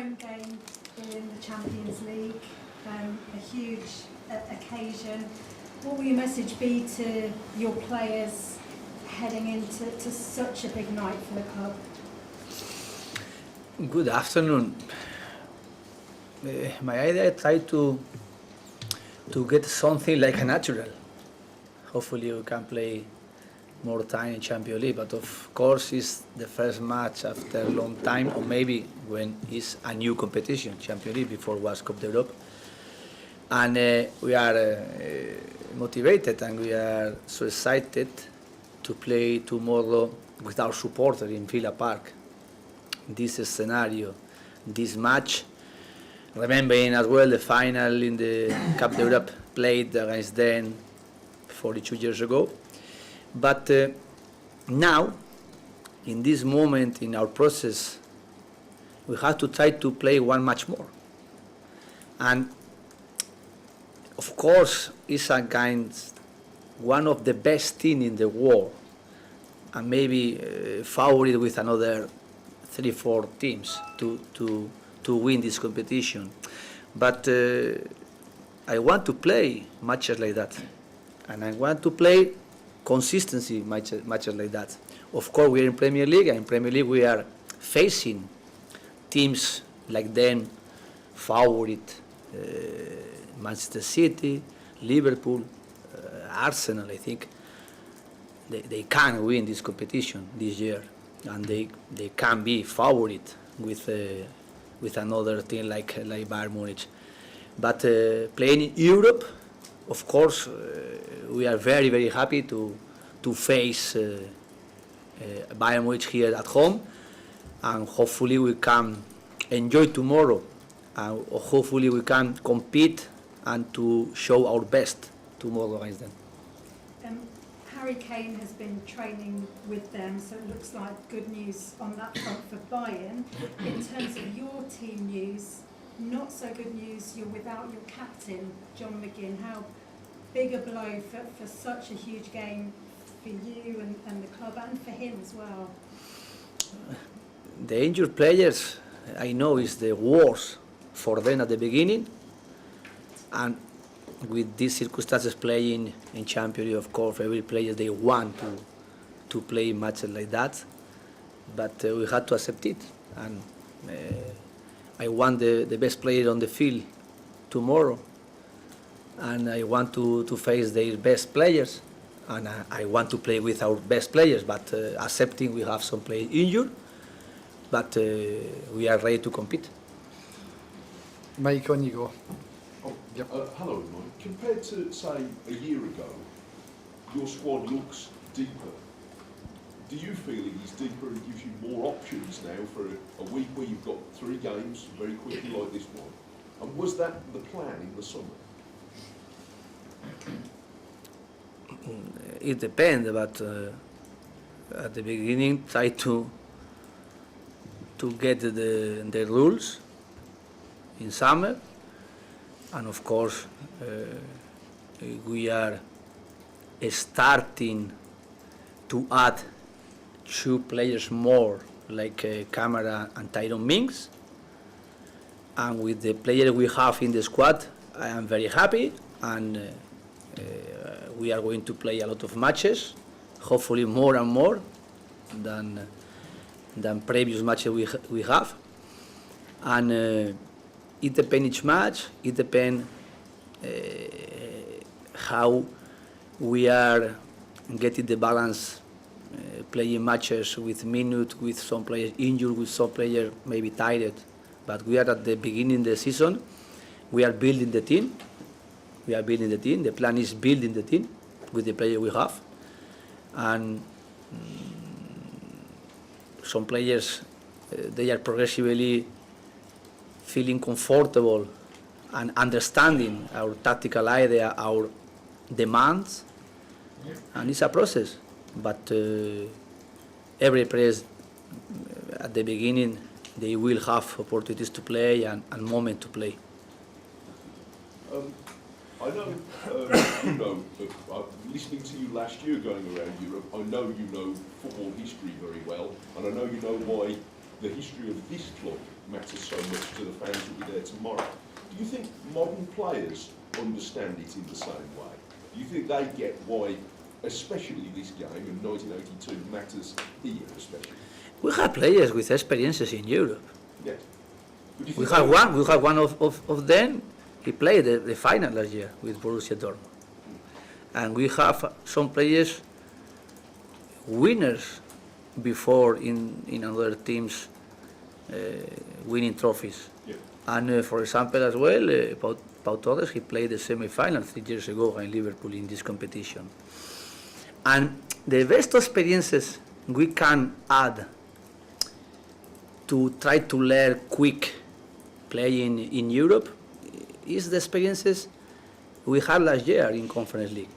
home game in the Champions League, a huge occasion. What will your message be to your players heading into such a big night for the club? Good afternoon. My idea is try to get something like a natural. Hopefully we can play more time in Champions League, but of course it's the first match after a long time, or maybe when it's a new competition, Champions League, before was Cup d'Europe. And we are motivated and we are so excited to play tomorrow with our supporters in Villa Park. This scenario, this match, remembering as well the final in the Cup d'Europe played against them 42 years ago. But now, in this moment in our process, we have to try to play one match more. And of course, it's one of the best teams in the world, and maybe favorite with another 3-4 teams to win this competition. But I want to play matches like that, and I want to play consistency matches like that. Of course, we are in Premier League, and in Premier League we are facing teams like them, favorite, Manchester City, Liverpool, Arsenal. I think they can win this competition this year, and they can be favorite with another team like Bayern Munich. But playing in Europe, of course, we are very, very happy to face Bayern Munich here at home, and hopefully we can enjoy tomorrow, and hopefully we can compete and to show our best tomorrow against them. Harry Kane has been training with them, so it looks like good news on that front for Bayern. In terms of your team news, not so good news, you're without your captain, John McGinn. How big a blow for such a huge game for you and the club, and for him as well? The injured players, I know, is the worst for them at the beginning, and with these circumstances playing in Champions League, of course, every player they want to play matches like that, but we had to accept it, and I want the best player on the field tomorrow, and I want to face their best players, and I want to play with our best players, but accepting we have some players injured, but we are ready to compete. Mike, on you go. Yep. Hello, Unai. Compared to, say, a year ago, your squad looks deeper. Do you feel it is deeper and gives you more options now for a week where you've got 3 games very quickly like this one? And was that the plan in the summer? It depends, but at the beginning try to get the rules in summer, and of course we are starting to add 2 players more, like Camara and Tyrone Mings, and with the players we have in the squad I am very happy, and we are going to play a lot of matches, hopefully more and more than previous matches we have, and it depends each match, it depends how we are getting the balance, playing matches with minutes, with some players injured, with some players maybe tired, but we are at the beginning of the season, we are building the team. The plan is building the team with the players we have, and some players they are progressively feeling comfortable and understanding our tactical idea, our demands, and it's a process. But every player at the beginning they will have opportunities to play and moment to play. I know, listening to you last year going around Europe, I know you know football history very well, and I know you know why the history of this club matters so much to the fans who'll be there tomorrow. Do you think modern players understand it in the same way? Do you think they get why, especially this game in 1982, matters here especially? We have players with experiences in Europe. Yes. But do you We think have one of them. He played the final last year with Borussia Dortmund. And we have some players, winners before in other teams, winning trophies. Yeah. And for example, as well, Pau Torres, he played the semi-final 3 years ago in Liverpool in this competition. And the best experiences we can add to try to learn quick playing in Europe is the experiences we had last year in Conference League.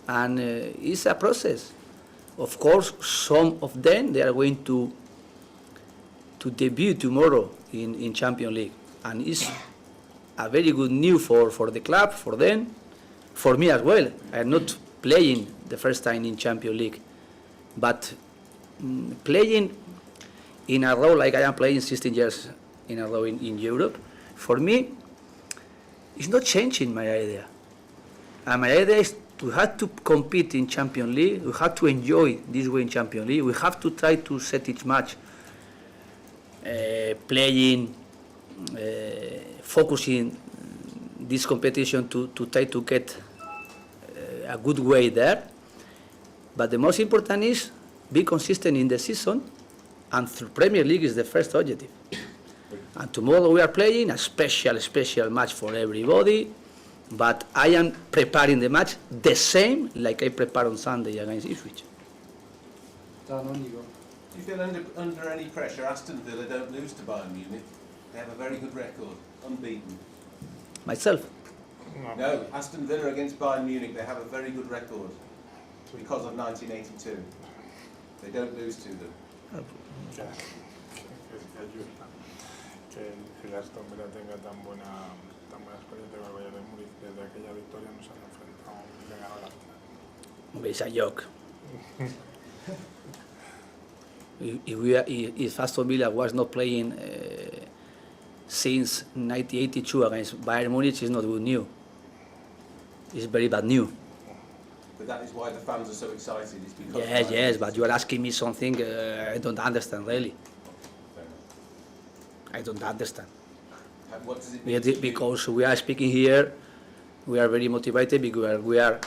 And it's a process. Of course, some of them, they are going to debut tomorrow in Champions League. And it's a very good news for the club, for them, for me as well. I'm not playing the first time in Champions League, but playing in a row like I am playing 16 years in a row in Europe, for me, it's not changing my idea. And my idea is to have to compete in Champions League, we have to enjoy this way in Champions League, we have to try to set each match playing, focusing this competition to try to get a good way there. But the most important is be consistent in the season, and through Premier League is the first objective. And tomorrow we are playing a special match for everybody, but I am preparing the match the same like I prepared on Sunday against Ipswich. Ciao, Inigo. Do you feel under any pressure? Aston Villa don't lose to Bayern Munich. They have a very good record, unbeaten. Myself, No, Aston Villa against Bayern Munich, they have a very good record because of 1982. They don't lose to them. Que ayuda que el Aston Villa tenga tan buena experiencia con el Bayern de Múnich. Desde aquella victoria nos han enfrentado y le ganó la final. it's a joke. If Aston Villa was not playing since 1982 against Bayern Munich, it's not good news. It's very bad news. But that is why the fans are so excited. It's because Yes, but you are asking me something I don't understand really. I don't understand. What does it mean to you? Because we are speaking here, we are very motivated because we are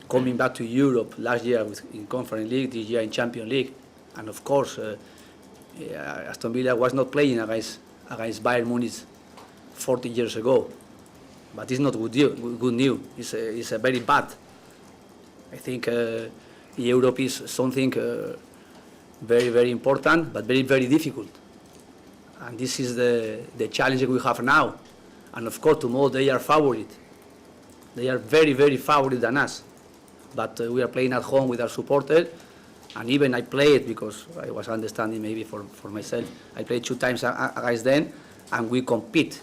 coming back to Europe last year in Conference League, this year in Champions League. And of course, Aston Villa was not playing against Bayern Munich 40 years ago. But it's not good news. It's a very bad. I think Europe is something very, very important, but very, very difficult. And this is the challenge we have now. And of course, tomorrow they are favorite. They are very, very favorite than us. But we are playing at home with our supporters. And even I played, because I was understanding maybe for myself, I played 2 times against them, and we compete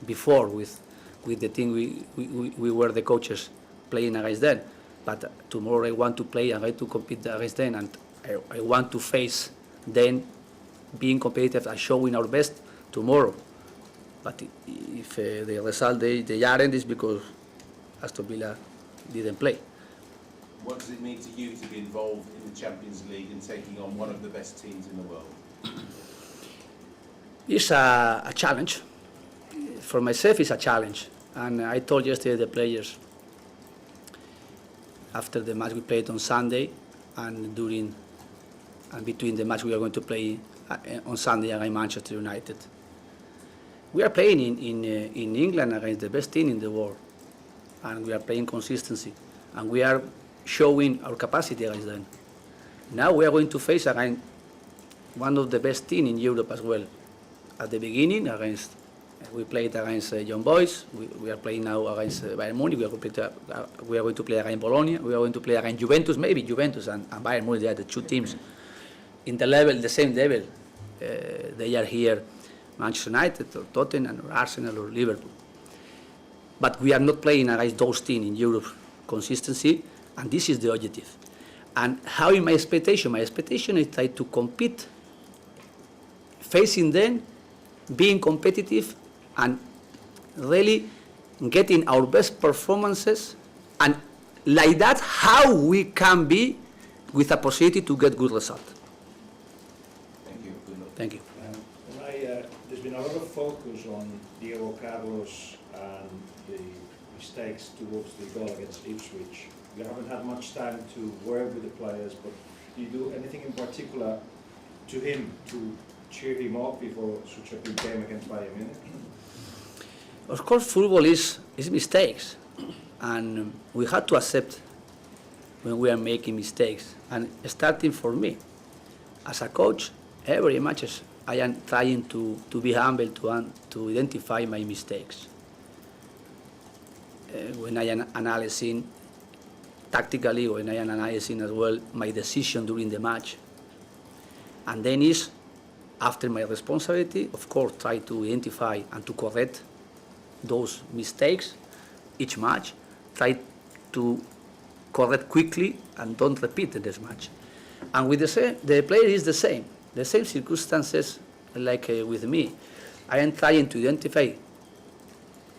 before with the team we were the coaches playing against them. But tomorrow I want to play and I to compete against them, and I want to face them being competitive and showing our best tomorrow. But if the result they aren't, is because Aston Villa didn't play. What does it mean to you to be involved in the Champions League and taking on one of the best teams in the world? It's a challenge. For myself, it's a challenge. And I told yesterday the players, after the match we played on Sunday, and between the match we are going to play on Sunday against Manchester United. We are playing in England against the best team in the world, and we are playing consistency, and we are showing our capacity against them. Now we are going to face against one of the best teams in Europe as well. At the beginning, we played against Young Boys. We are playing now against Bayern Munich. We are going to play against Bologna. We are going to play against Juventus. Maybe Juventus and Bayern Munich, they are the 2 teams in the same level. They are here, Manchester United or Tottenham or Arsenal or Liverpool. But we are not playing against those teams in Europe. Consistency, and this is the objective. And how is my expectation? My expectation is try to compete, facing them being competitive and really getting our best performances, and like that how we can be with a possibility to get good result. Thank you. Good luck. Thank you. Unai, there's been a lot of focus on Diego Carlos and the mistakes towards the goal against Ipswich. You haven't had much time to work with the players, but do you do anything in particular to him to cheer him up before such a big game against Bayern Munich? Of course, football is mistakes, and we have to accept when we are making mistakes. And starting for me, as a coach, every matches I am trying to be humble to identify my mistakes. When I am analyzing tactically, when I am analyzing as well my decision during the match, and then is after my responsibility, of course, try to identify and to correct those mistakes each match, try to correct quickly and don't repeat this match. And with the player is the same circumstances like with me. I am trying to identify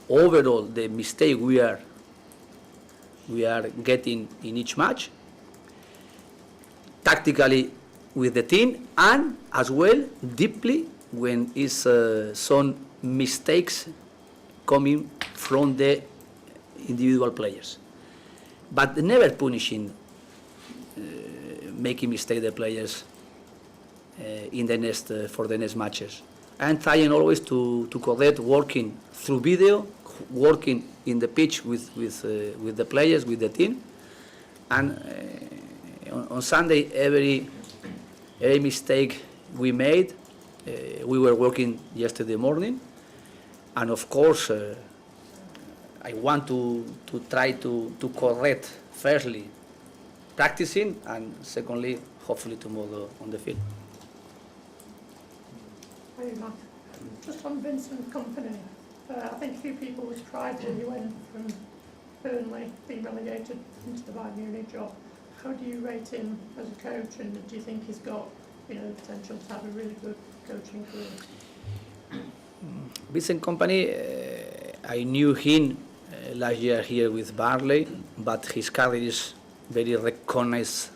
overall the mistake we are getting in each match, tactically with the team, and as well deeply when is some mistakes coming from the individual players, but never punishing, making mistake the players in the next for the next matches. I'm trying always to correct, working through video, working in the pitch with the players, with the team, and on Sunday every mistake we made, we were working yesterday morning. And of course, I want to try to correct, firstly, practicing, and secondly, hopefully tomorrow on the field. Hi, Mark. Just on Vincent Kompany, I think a few people was pride when you went from Burnley being relegated into the Bayern Munich job. How do you rate him as a coach, and do you think he's got the potential to have a really good coaching career? Vincent Kompany, I knew him last year here with Burnley, but his career is very recognized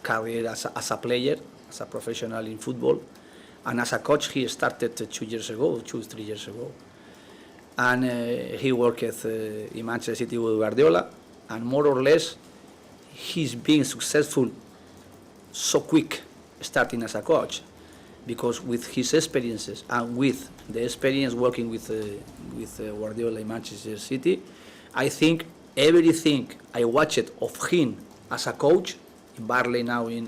career as a player, as a professional in football, and as a coach he started 3 years ago, and he worked in Manchester City with Guardiola, and more or less he's been successful so quick starting as a coach, because with his experiences and with the experience working with Guardiola in Manchester City, I think everything I watched of him as a coach in Burnley now in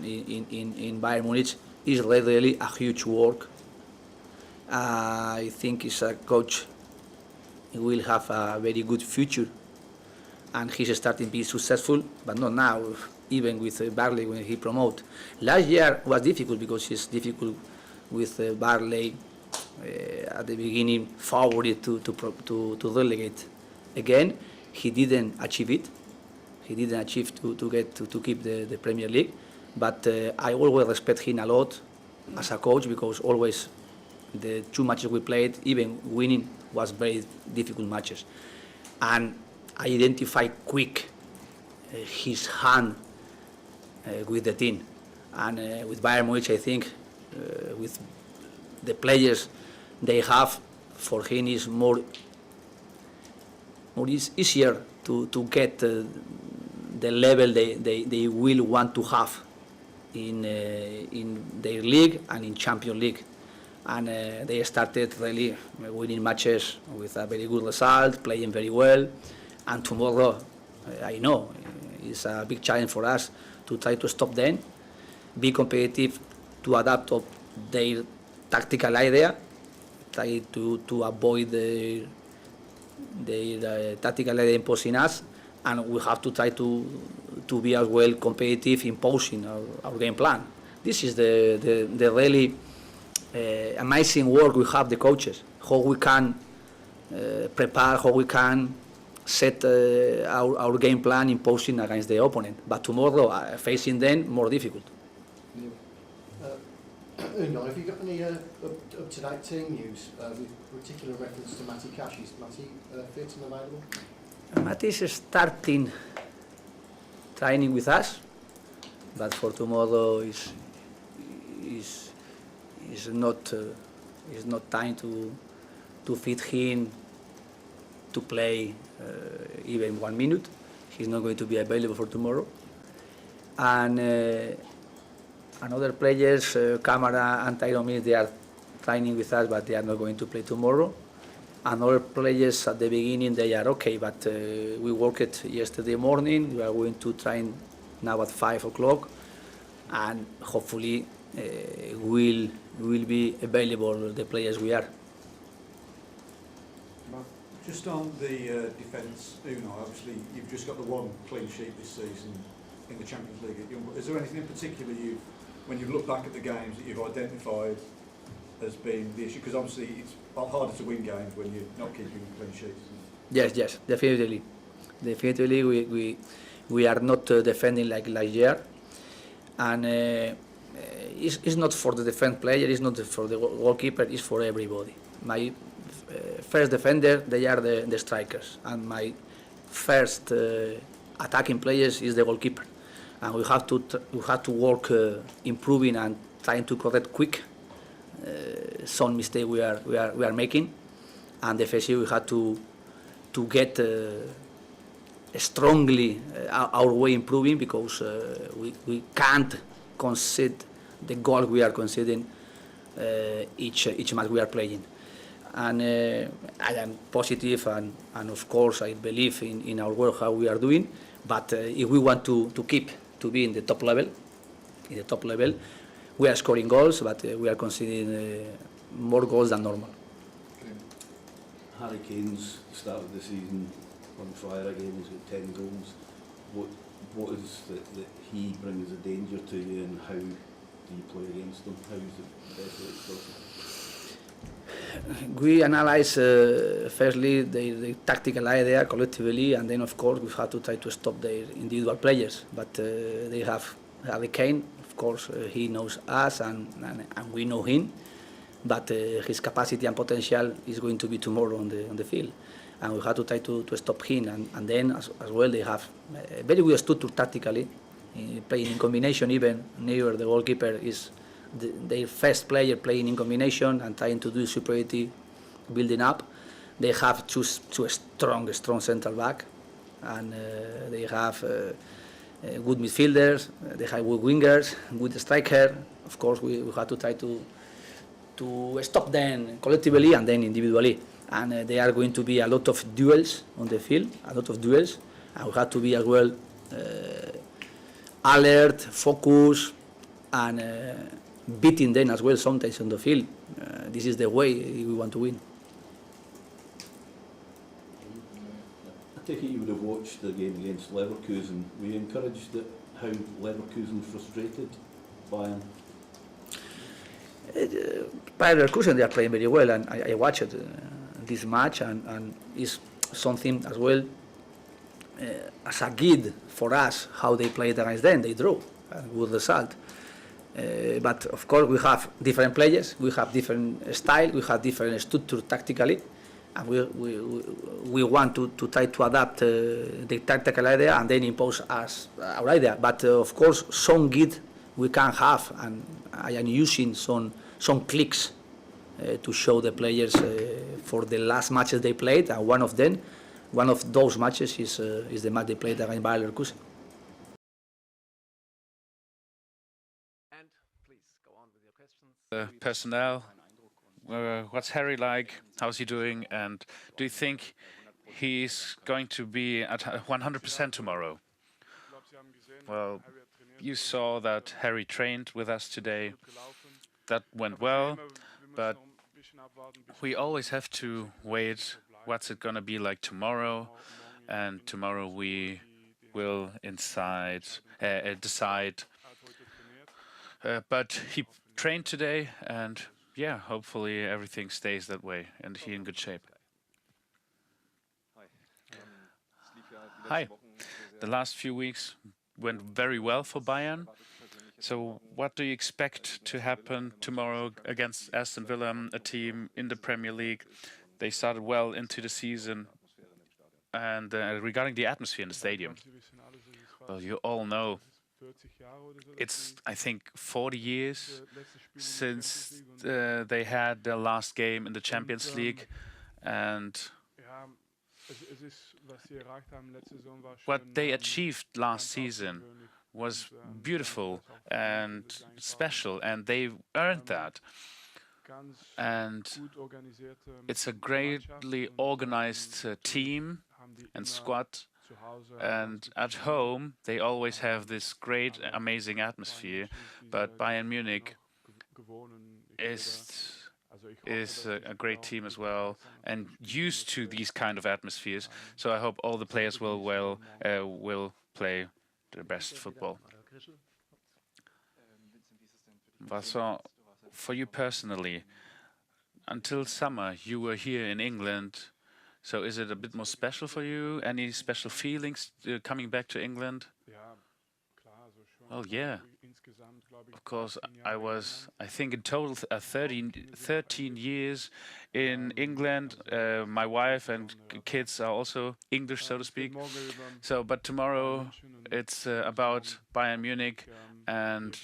Bayern Munich is really a huge work. I think he's a coach who will have a very good future, and he's starting to be successful, but not now, even with Burnley when he promoted. Last year was difficult because it's difficult with Burnley at the beginning, favorite to relegate. Again, he didn't achieve it. He didn't achieve to keep the Premier League. But I always respect him a lot as a coach, because always the 2 matches we played, even winning, was very difficult matches. And I identify quick his hand with the team. And with Bayern Munich, I think with the players they have, for him is more easier to get the level they will want to have in their league and in Champions League. And they started really winning matches with a very good result, playing very well. And tomorrow, I know, it's a big challenge for us to try to stop them, be competitive, to adapt to their tactical idea, try to avoid their tactical idea imposing us, and we have to try to be as well competitive, imposing our game plan. This is the really amazing work we have, the coaches, how we can prepare, how we can set our game plan, imposing against the opponent. But tomorrow, facing them, more difficult. Unai, have you got any up-to-date team news with particular reference to Matty Cash? Is Matty fit and available? Matty is starting training with us, but for tomorrow is not time to fit him to play even 1 minute. He's not going to be available for tomorrow. And other players, Camara and Tyrone, they are training with us, but they are not going to play tomorrow. And other players at the beginning, they are okay, but we worked yesterday morning. We are going to train now at 5 o'clock, and hopefully will be available, the players we are. Just on the defence, Unai, obviously you've just got the one clean sheet this season in the Champions League. Is there anything in particular when you look back at the games that you've identified as being the issue? Because obviously it's harder to win games when you're not keeping clean sheets. Yes, definitely. We are not defending like last year, and it's not for the defense player, it's not for the goalkeeper, it's for everybody. My first defender, they are the strikers, and my first attacking players is the goalkeeper, and we have to work improving and trying to correct quick some mistake we are making, and defensively we have to get strongly our way improving, because we can't concede the goal we are conceding each match we are playing. And I am positive, and of course I believe in our work, how we are doing. But if we want to be in the top level, we are scoring goals, but we are conceding more goals than normal. Harry Kane's started the season on fire again. He's got 10 goals. What is that he brings a danger to you, and how do you play against him? How is the best way to stop him? We analyze firstly the tactical idea collectively, and then of course we have to try to stop their individual players. But they have Harry Kane, of course, he knows us and we know him, but his capacity and potential is going to be tomorrow on the field, and we have to try to stop him. And then as well, they have a very good structure tactically, playing in combination. Even near the goalkeeper is their first player playing in combination and trying to do superiority, building up. They have two strong central back, and they have good midfielders. They have good wingers, good striker. Of course, we have to try to stop them collectively and then individually. And there are going to be a lot of duels on the field, and we have to be as well alert, focus, and beating them as well sometimes on the field. This is the way we want to win. I take it you would have watched the game against Leverkusen. Were you encouraged at how Leverkusen frustrated Bayern? Bayern Leverkusen, they are playing very well, and I watched this match, and it's something as well as a guide for us how they played against them. They drew a good result. But of course we have different players, we have different style, we have different structure tactically, and we want to try to adapt the tactical idea and then impose us our idea. But of course some guide we can have, and I am using some clicks to show the players for the last matches they played, and one of those matches is the match they played against Bayern Leverkusen. Personnel, what's Harry like? How's he doing? And do you think he's going to be at 100% tomorrow? Well, you saw that Harry trained with us today. That went well, but we always have to wait. What's it going to be like tomorrow? And tomorrow we will decide. But he trained today, and yeah, hopefully everything stays that way and he's in good shape. Hi. The last few weeks went very well for Bayern. So what do you expect to happen tomorrow against Aston Villa, a team in the Premier League? They started well into the season. And regarding the atmosphere in the stadium, well, you all know it's, I think, 40 years since they had their last game in the Champions League. And what they achieved last season was beautiful and special, and they earned that. And it's a greatly organized team and squad, and at home they always have this great, amazing atmosphere. But Bayern Munich is a great team as well and used to these kind of atmospheres. So I hope all the players will play their best football. Vincent, for you personally, until summer you were here in England. So is it a bit more special for you? Any special feelings coming back to England? Well, yeah. Of course, I think in total 13 years in England. My wife and kids are also English, so to speak. So, but tomorrow it's about Bayern Munich, and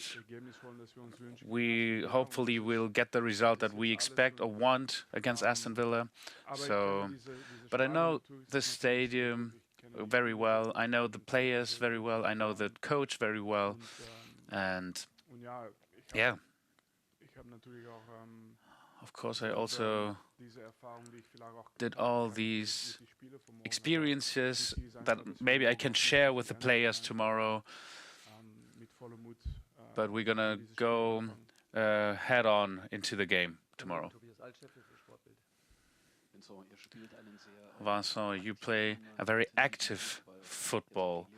we hopefully will get the result that we expect or want against Aston Villa. So, but I know the stadium very well. I know the players very well. I know the coach very well. And yeah, of course, I also did all these experiences that maybe I can share with the players tomorrow. But we're gonna go head on into the game tomorrow. Vincent, you play a very active football.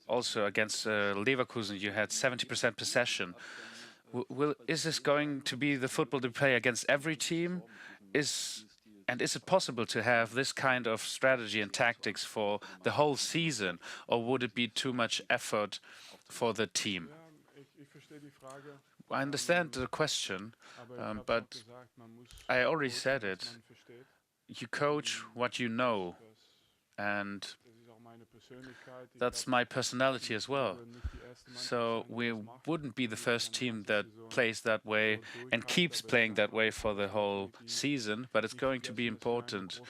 Also against Leverkusen, you had 70% possession. Is this going to be the football to play against every team? Is it possible to have this kind of strategy and tactics for the whole season, or would it be too much effort for the team? I understand the question, but I already said it. You coach what you know, and that's my personality as well. So we wouldn't be the first team that plays that way and keeps playing that way for the whole season, but it's going to be important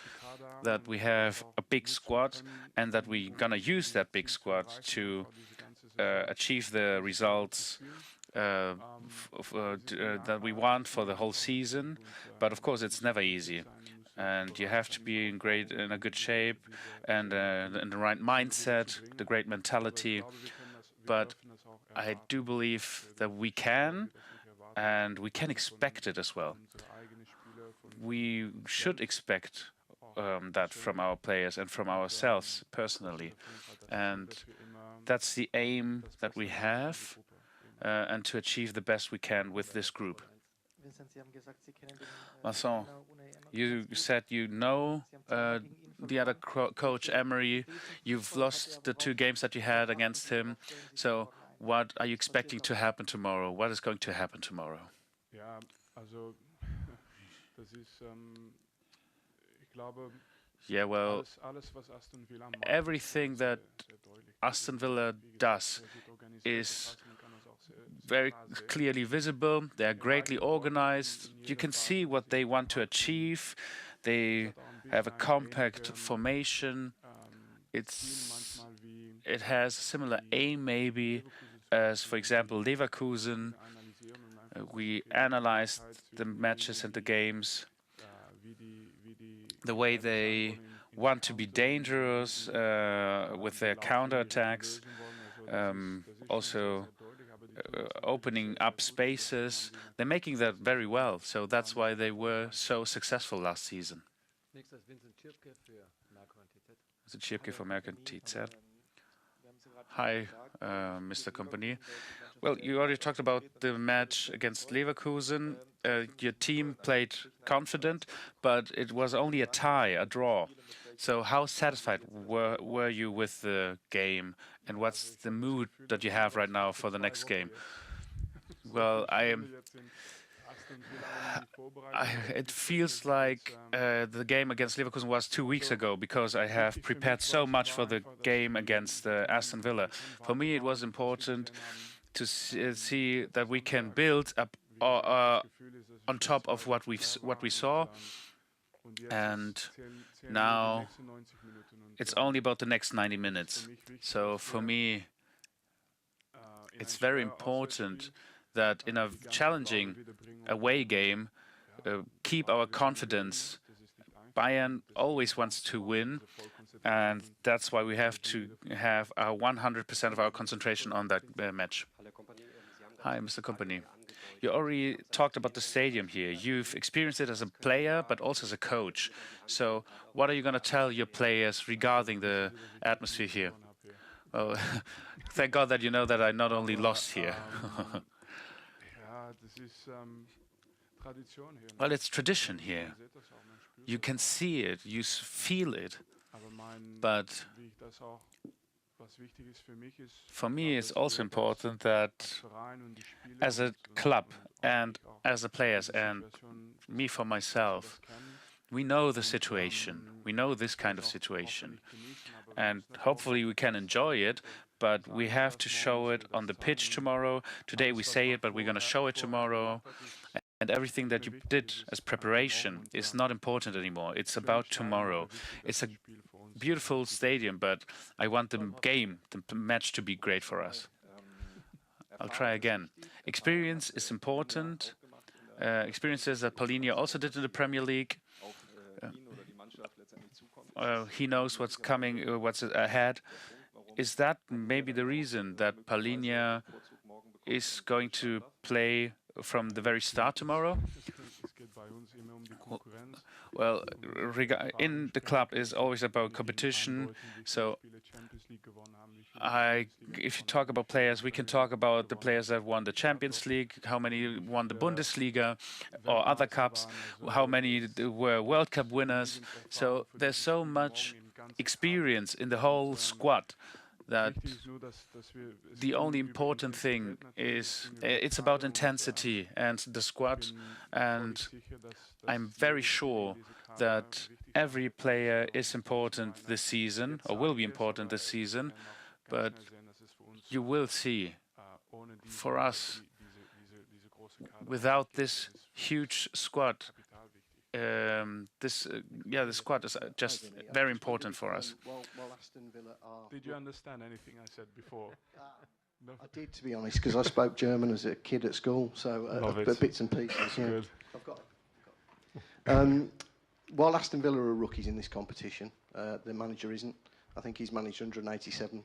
that we have a big squad and that we're gonna use that big squad to achieve the results that we want for the whole season. But of course, it's never easy. And you have to be in a good shape and in the right mindset, the great mentality. But I do believe that we can, and we can expect it as well. We should expect that from our players and from ourselves personally. And that's the aim that we have, and to achieve the best we can with this group. Vincent, you said you know the other coach, Emery. You've lost the 2 games that you had against him. So what are you expecting to happen tomorrow? What is going to happen tomorrow? Yeah, well, everything that Aston Villa does is very clearly visible. They are greatly organized. You can see what they want to achieve. They have a compact formation. It has a similar aim maybe as, for example, Leverkusen. We analyzed the matches and the games, the way they want to be dangerous with their counterattacks, also opening up spaces. They're making that very well, so that's why they were so successful last season. Vincent Chirpke for American TZ. Hi, Mr. Kompany. Well, you already talked about the match against Leverkusen. Your team played confident, but it was only a tie, a draw. So how satisfied were you with the game, and what's the mood that you have right now for the next game? Well, it feels like the game against Leverkusen was 2 weeks ago, because I have prepared so much for the game against Aston Villa. For me, it was important to see that we can build up on top of what we saw, and now it's only about the next 90 minutes. So for me, it's very important that in a challenging away game, keep our confidence. Bayern always wants to win, and that's why we have to have 100% of our concentration on that match. Hi, Mr. Kompany. You already talked about the stadium here. You've experienced it as a player, but also as a coach. So what are you going to tell your players regarding the atmosphere here? Well, thank God that you know that I not only lost here. Well, it's tradition here. You can see it, you feel it. But for me, it's also important that as a club and as the players and me for myself, we know the situation. We know this kind of situation. And hopefully we can enjoy it, but we have to show it on the pitch tomorrow. Today we say it, but we're going to show it tomorrow. And everything that you did as preparation is not important anymore. It's about tomorrow. It's a beautiful stadium, but I want the match to be great for us. I'll try again. Experience is important. Experiences that Palhinha also did in the Premier League. He knows what's coming, what's ahead. Is that maybe the reason that Palhinha is going to play from the very start tomorrow? Well, in the club is always about competition. So if you talk about players, we can talk about the players that won the Champions League, how many won the Bundesliga or other cups, how many were World Cup winners. So there's so much experience in the whole squad that the only important thing is it's about intensity and the squad, and I'm very sure that every player is important this season, or will be important this season, but you will see, for us, without this huge squad, the squad is just very important for us. Did you understand anything I said before? No? I did, to be honest, because I spoke German as a kid at school, so bits and pieces. Yeah. Good. I've got. While Aston Villa are rookies in this competition, the manager isn't. I think he's managed 187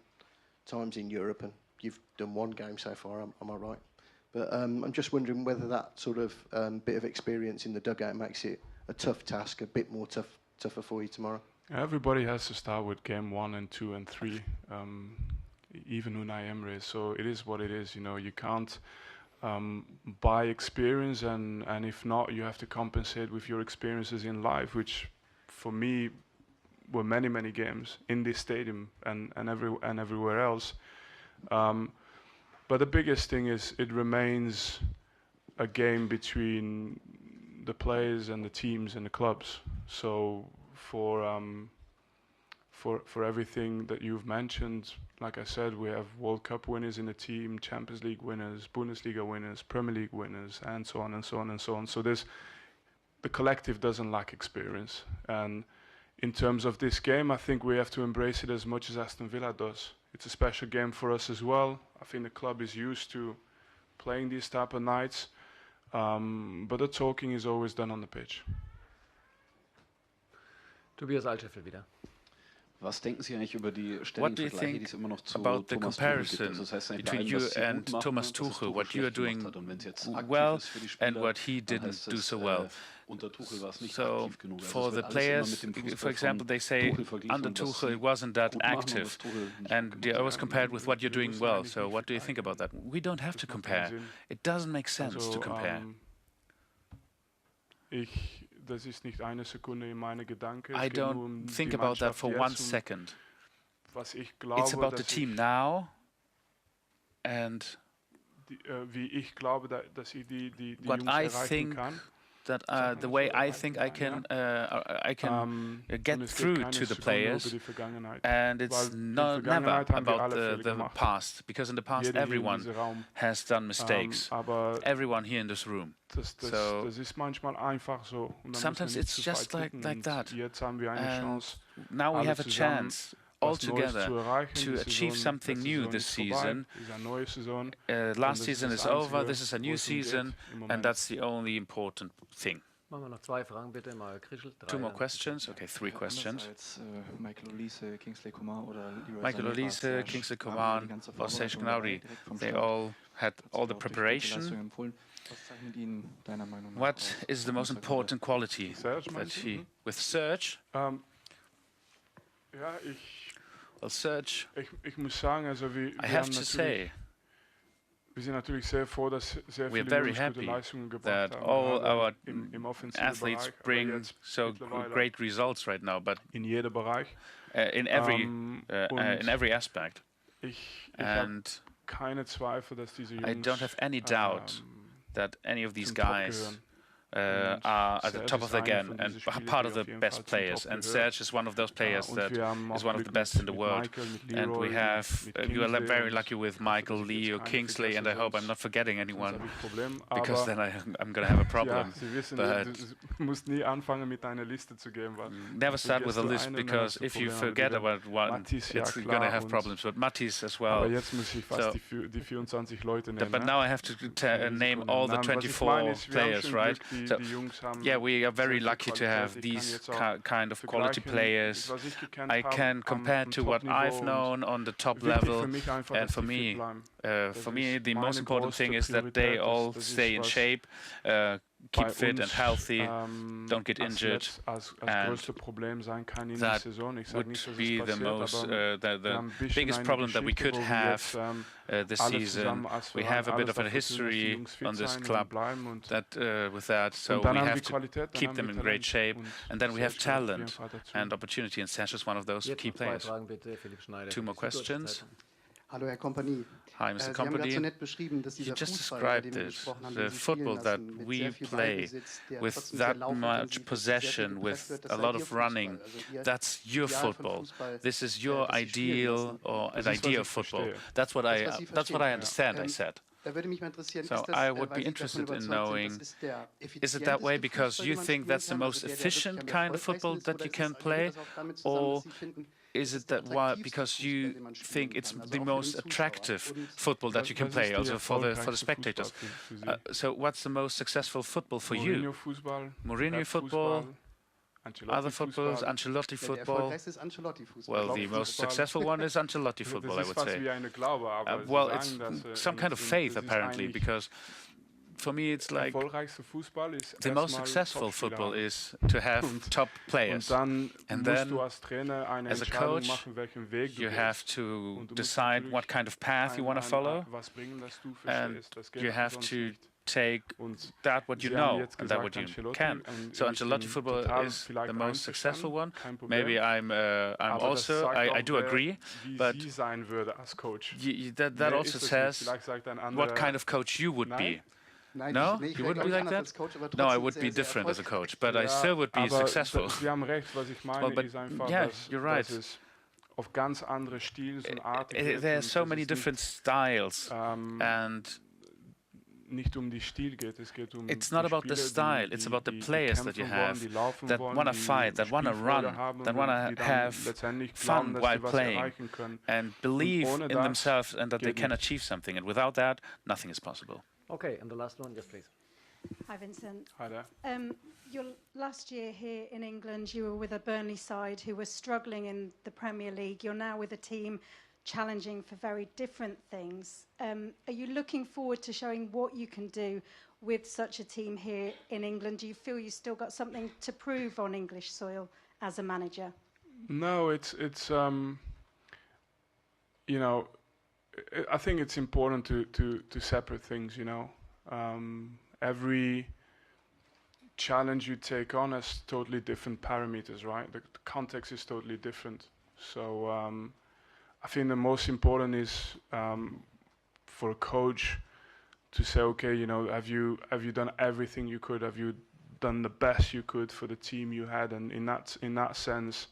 times in Europe, and you've done one game so far. Am I right? But I'm just wondering whether that sort of bit of experience in the dugout makes it a tough task, a bit more tougher for you tomorrow. Everybody has to start with game 1 and 2 and 3, even Unai Emery. So it is what it is. You know, you can't buy experience, and if not, you have to compensate with your experiences in life, which for me were many games in this stadium and everywhere else. But the biggest thing is it remains a game between the players and the teams and the clubs. So for everything that you've mentioned, like I said, we have World Cup winners in the team, Champions League winners, Bundesliga winners, Premier League winners, and so on and so on and so on. So the collective doesn't lack experience. And in terms of this game, I think we have to embrace it as much as Aston Villa does. It's a special game for us as well. I think the club is used to playing these type of nights. But the talking is always done on the pitch. Tobias Altscheffel wieder. Was denken Sie eigentlich über die What do you Stellenvergleiche, die es think immer noch zu about the Thomas Tuchel gibt? comparison Also das heißt, ein between Verein, you was sie and gut machen, Thomas dass es Tuchel, what you are schlecht gemacht doing hat. Und wenn es jetzt aktiv well ist für die and Spieler, what he dann didn't heißt do es, so well? unter Tuchel war es nicht So aktiv genug. Also for es the wird alles immer players, mit dem for Fußball example, von they say Tuchel verglichen under und was Tuchel sie it wasn't that gut machen und active, was Tuchel nicht and gut they're macht. always compared with what you're doing well. So what do you think about that? We don't have to compare. It doesn't make sense to compare. das ist nicht eine Sekunde in meine Gedanken. I don't think about that for 1 second. Was ich glaube, it's about the team now, and wie ich glaube, dass ich die what Jungs I erreichen think kann. that the way I think I can get through to the players, and it's never about the past, because in the past everyone has done mistakes, everyone here in this room. So sometimes it's just like that. And now we have a chance all together to achieve something new this season. Last season is over, this is a new season, and that's the only important thing. Two more questions? Okay, 3 questions. Michael Olise, Kingsley Coman, or Serge Gnabry, they all had all the preparation. What is the most important quality that he, with Serge? Well, Serge, ich muss sagen, also I have to say, wir sind natürlich sehr froh, dass sehr we're viele very Jungs gute happy Leistungen gebracht that haben. all our Im athletes Offensivbereich, bring so great results right now, but in jeder Bereich. in every aspect. Ich and keine Zweifel, dass diese Jungs I don't have any doubt that any of these guys are at the top of the game and part of the best players. And Serge is one of those players that is one of the best in the world. And we have, you are very lucky with Michael, Leo, Kingsley, and I hope I'm not forgetting anyone, because then I'm going to have a problem. But never start with a list, because if you forget about one, it's going to have problems. But Mattis as well. But now I have to name all the 24 players, right? So, yeah, we are very lucky to have these kind of quality players. I can compare to what I've known on the top level, and for me, the most important thing is that they all stay in shape, keep fit and healthy, don't get injured, and that would be the most, the biggest problem that we could have this season. We have a bit of a history on this club with that, so we have to keep them in great shape, and then we have talent and opportunity, and Serge is one of those key players. 2 more questions. Hallo, Herr Kompany. Hi, Mr. Kompany. You just described it, the football that we play, with that much possession, with a lot of running. That's your football. This is your ideal, or an idea of football. That's what I understand, I said. So I would be interested in knowing, is it that way because you think that's the most efficient kind of football that you can play, or is it that because you think it's the most attractive football that you can play, also for the spectators? So what's the most successful football for you? Mourinho football? Other footballs, Ancelotti football? Well, the most successful one is Ancelotti football, I would say. Well, it's some kind of faith, apparently, because for me it's like the most successful football is to have top players. And then, as a coach, you have to decide what kind of path you want to follow, and you have to take that what you know and that what you can. So Ancelotti football is the most successful one. Maybe I do agree, but that also says what kind of coach you would be. No, you wouldn't be like that? No, I would be different as a coach, but I still would be successful. Well, but yeah, you're right. There are so many different styles, and it's not about the style, it's about the players that you have, that want to fight, that want to run, that want to have fun while playing, and believe in themselves and that they can achieve something. And without that, nothing is possible. Okay, and the last one, yes, please. Hi, Vincent. Hi there. Your last year here in England, you were with a Burnley side who were struggling in the Premier League. You're now with a team challenging for very different things. Are you looking forward to showing what you can do with such a team here in England? Do you feel you still got something to prove on English soil as a manager? No, it's you know, I think it's important to separate things, you know. Every challenge you take on has totally different parameters, right? The context is totally different. So I think the most important is for a coach to say, okay, you know, have you done everything you could? Have you done the best you could for the team you had? And in that sense,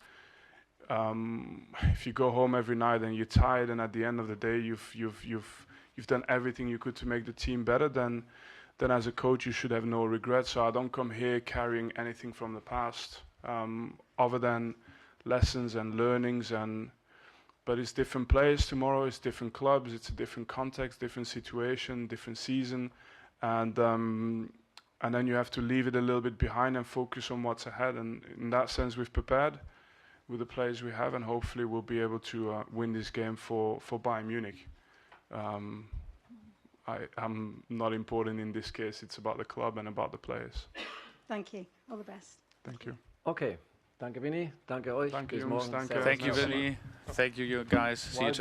if you go home every night and you're tired, and at the end of the day you've done everything you could to make the team better, then as a coach you should have no regrets. So I don't come here carrying anything from the past, other than lessons and learnings. But it's different players tomorrow, it's different clubs, it's a different context, different situation, different season, and then you have to leave it a little bit behind and focus on what's ahead. And in that sense, we've prepared with the players we have, and hopefully we'll be able to win this game for Bayern Munich. I'm not important in this case. It's about the club and about the players. Thank you. All the best. Thank you. Okay. Danke, Vinny. Danke euch. Danke, Bis Jungs. morgen. Danke. Servus. Thank you, Vinny. Thank you, you guys. See you